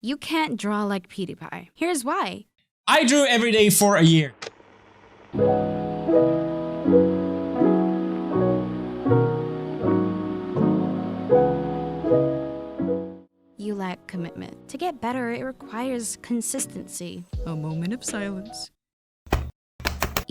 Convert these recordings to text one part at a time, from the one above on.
You can't draw like PewDiePie. Here's why. I drew every day for a year. You lack commitment. To get better, it requires consistency. A moment of silence.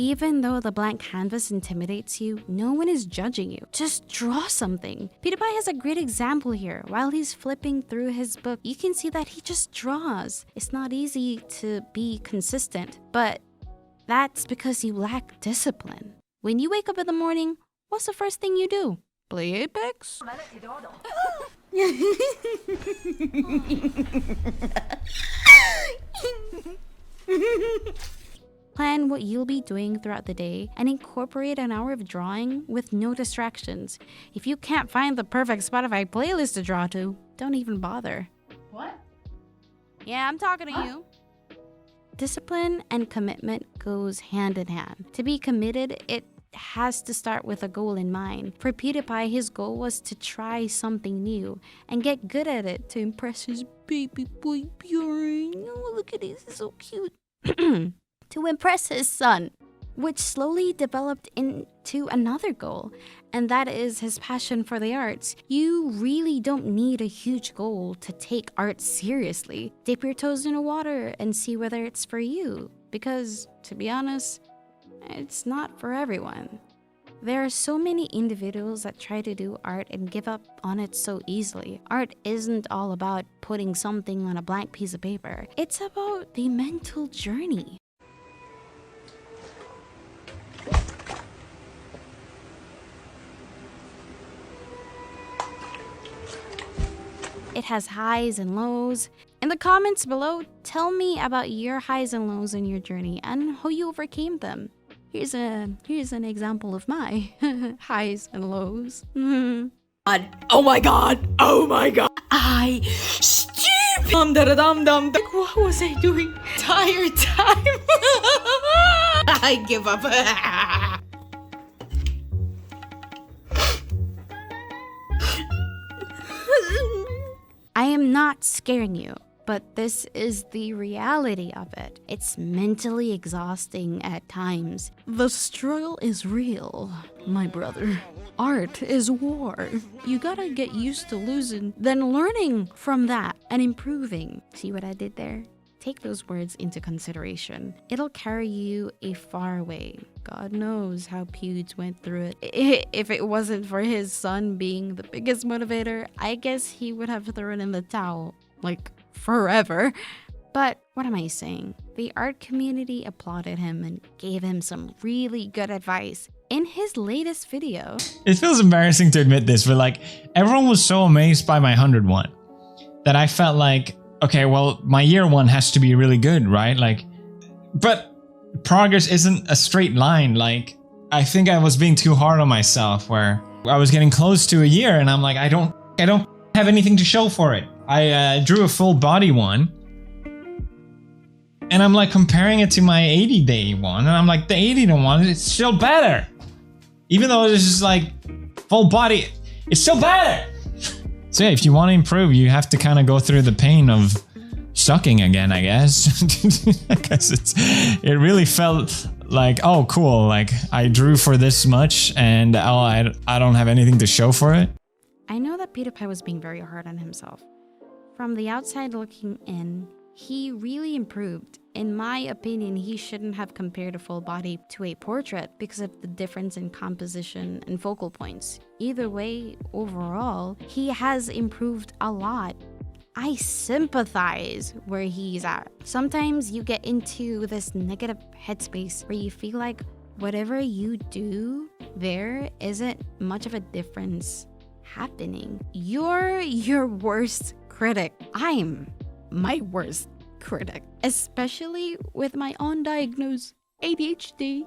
Even though the blank canvas intimidates you, no one is judging you. Just draw something. PewDiePie has a great example here. While he's flipping through his book, you can see that he just draws. It's not easy to be consistent, but that's because you lack discipline. When you wake up in the morning, what's the first thing you do? Play Apex? Plan what you'll be doing throughout the day and incorporate an hour of drawing with no distractions. If you can't find the perfect Spotify playlist to draw to, don't even bother. What? Yeah, I'm talking to you. Discipline and commitment goes hand in hand. To be committed, it has to start with a goal in mind. For PewDiePie, his goal was to try something new and get good at it to impress his baby boy Bjorn. Oh, look at this, he's so cute. To impress his son, which slowly developed into another goal, and that is his passion for the arts. You really don't need a huge goal to take art seriously. Dip your toes in the water and see whether it's for you, because, to be honest, it's not for everyone. There are so many individuals that try to do art and give up on it so easily. Art isn't all about putting something on a blank piece of paper. It's about the mental journey. It has highs and lows. In the comments below, tell me about your highs and lows in your journey and how you overcame them. Here's an example of my highs and lows. Oh my god! Oh my god! I stupid! Like, what was I doing? Entire time? I give up. I am not scaring you, but this is the reality of it. It's mentally exhausting at times. The struggle is real, my brother. Art is war. You gotta get used to losing, then learning from that and improving. See what I did there? Take those words into consideration. It'll carry you a far way. God knows how Pewds went through it. If it wasn't for his son being the biggest motivator, I guess he would have thrown in the towel, like, forever. But what am I saying? The art community applauded him and gave him some really good advice in his latest video. It feels embarrassing to admit this, but like, everyone was so amazed by my 100 one that I felt like, okay, well, my year one has to be really good, right? Like, but progress isn't a straight line. Like, I think I was being too hard on myself, where I was getting close to a year and I'm like, I don't have anything to show for it. I drew a full body one and I'm like comparing it to my 80-day one, and I'm like, the 80-day one is still better. Even though it's just like full body, it's still better. So yeah, if you want to improve, you have to kind of go through the pain of sucking again, I guess. Because it really felt like, oh cool, like I drew for this much and oh, I don't have anything to show for it. I know that PewDiePie was being very hard on himself. From the outside looking in, he really improved. In my opinion, he shouldn't have compared a full body to a portrait because of the difference in composition and focal points. Either way, overall, he has improved a lot. I sympathize where he's at. Sometimes you get into this negative headspace where you feel like whatever you do, there isn't much of a difference happening. You're your worst critic. I'm my worst critic, especially with my undiagnosed ADHD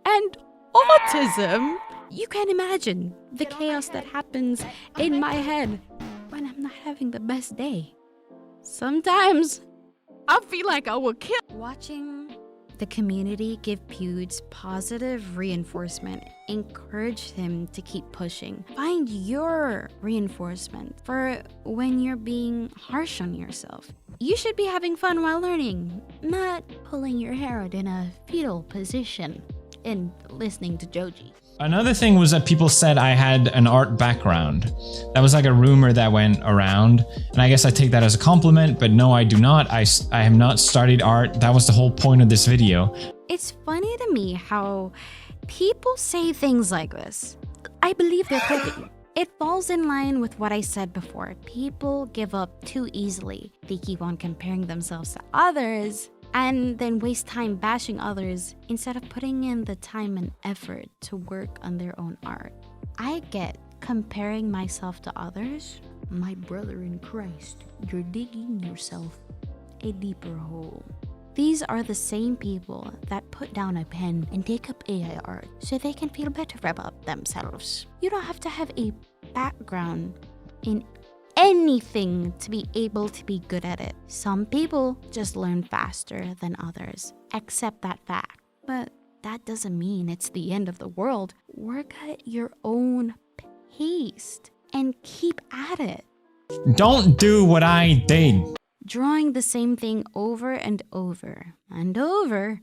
and autism. You can imagine the chaos that happens in my head when I'm not having the best day. Sometimes I feel like I will kill. Watching the community give Pewds positive reinforcement encouraged him to keep pushing. Find your reinforcement for when you're being harsh on yourself. You should be having fun while learning, not pulling your hair out in a fetal position and listening to Joji. Another thing was that people said I had an art background. That was like a rumor that went around, and I guess I take that as a compliment, but no, I do not. I have not studied art. That was the whole point of this video. It's funny to me how people say things like this. I believe they're coping. It falls in line with what I said before. People give up too easily. They keep on comparing themselves to others and then waste time bashing others instead of putting in the time and effort to work on their own art. I get comparing myself to others. My brother in Christ, you're digging yourself a deeper hole. These are the same people that put down a pen and take up AI art so they can feel better about themselves. You don't have to have a background in anything to be able to be good at it. Some people just learn faster than others. Accept that fact. But that doesn't mean it's the end of the world. Work at your own pace and keep at it. Don't do what I did. Drawing the same thing over and over and over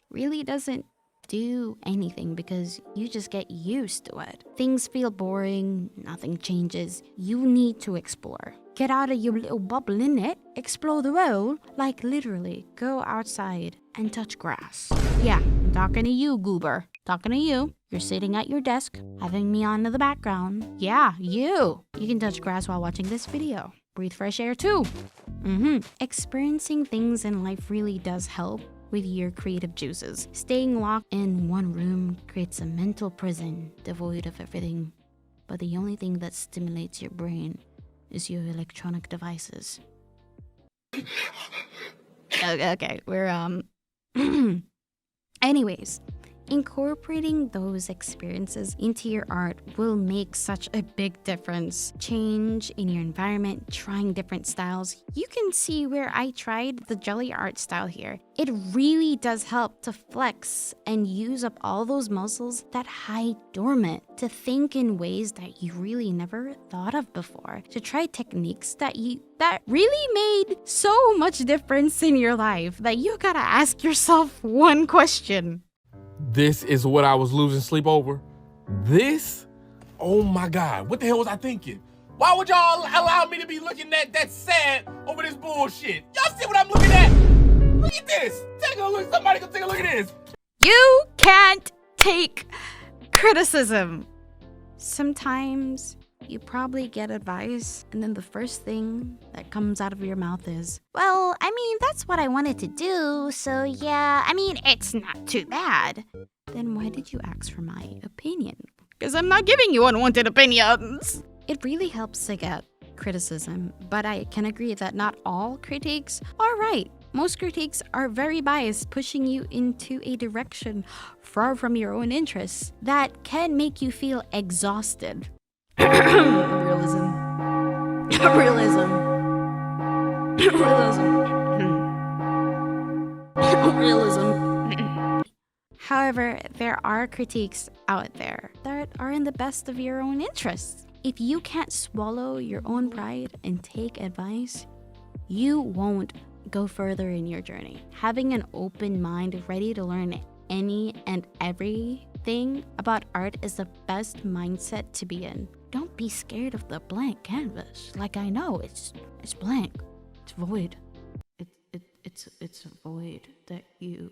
really doesn't do anything because you just get used to it. Things feel boring, nothing changes. You need to explore. Get out of your little bubble, innit? Explore the world. Like literally, go outside and touch grass. Yeah, I'm talking to you, goober. Talking to you. You're sitting at your desk, having me on in the background. Yeah, you. You can touch grass while watching this video. Breathe fresh air too. Experiencing things in life really does help with your creative juices. Staying locked in one room creates a mental prison devoid of everything, but the only thing that stimulates your brain is your electronic devices. Okay, we're anyways, incorporating those experiences into your art will make such a big difference. Change in your environment, trying different styles. You can see where I tried the jelly art style here. It really does help to flex and use up all those muscles that hide dormant, to think in ways that you really never thought of before, to try techniques that really made so much difference in your life that you gotta ask yourself one question. This is what I was losing sleep over. This? Oh my God, what the hell was I thinking? Why would y'all allow me to be looking at that sad over this bullshit? Y'all see what I'm looking at? Look at this. Take a look. Somebody go take a look at this. You can't take criticism. Sometimes you probably get advice, and then the first thing that comes out of your mouth is, well, I mean, that's what I wanted to do, so yeah, I mean, it's not too bad. Then why did you ask for my opinion? Because I'm not giving you unwanted opinions. It really helps to get criticism, but I can agree that not all critiques are right. Most critiques are very biased, pushing you into a direction far from your own interests that can make you feel exhausted. Realism. However, there are critiques out there that are in the best of your own interests. If you can't swallow your own pride and take advice, you won't go further in your journey. Having an open mind ready to learn any and everything about art is the best mindset to be in. Don't be scared of the blank canvas. Like, I know it's blank. It's void. It's a void that you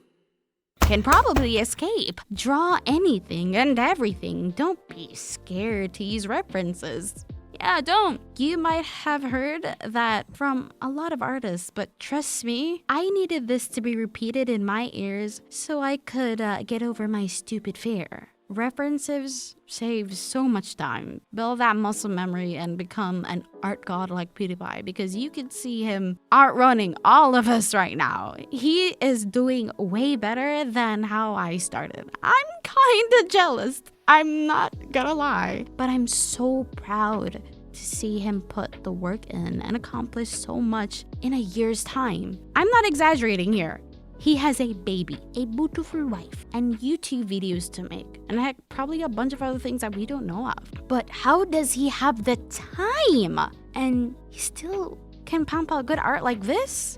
can probably escape. Draw anything and everything. Don't be scared to use references. Yeah, don't. You might have heard that from a lot of artists, but trust me, I needed this to be repeated in my ears so I could get over my stupid fear. References save so much time. Build that muscle memory and become an art god like PewDiePie, because you can see him outrunning all of us right now. He is doing way better than how I started. I'm kinda jealous. I'm not gonna lie. But I'm so proud to see him put the work in and accomplish so much in a year's time. I'm not exaggerating here. He has a baby, a beautiful wife, and YouTube videos to make, and heck, probably a bunch of other things that we don't know of. But how does he have the time? And he still can pump out good art like this?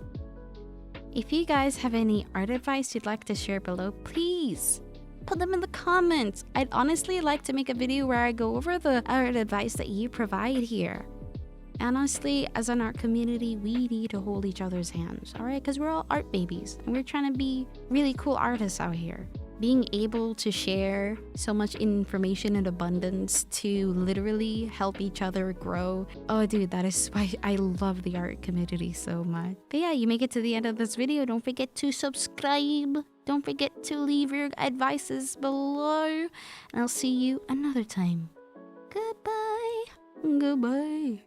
If you guys have any art advice you'd like to share below, please put them in the comments. I'd honestly like to make a video where I go over the art advice that you provide here. Honestly, as an art community, we need to hold each other's hands, alright? Because we're all art babies and we're trying to be really cool artists out here. Being able to share so much information in abundance to literally help each other grow. Oh dude, that is why I love the art community so much. But yeah, you make it to the end of this video. Don't forget to subscribe. Don't forget to leave your advices below. And I'll see you another time. Goodbye. Goodbye.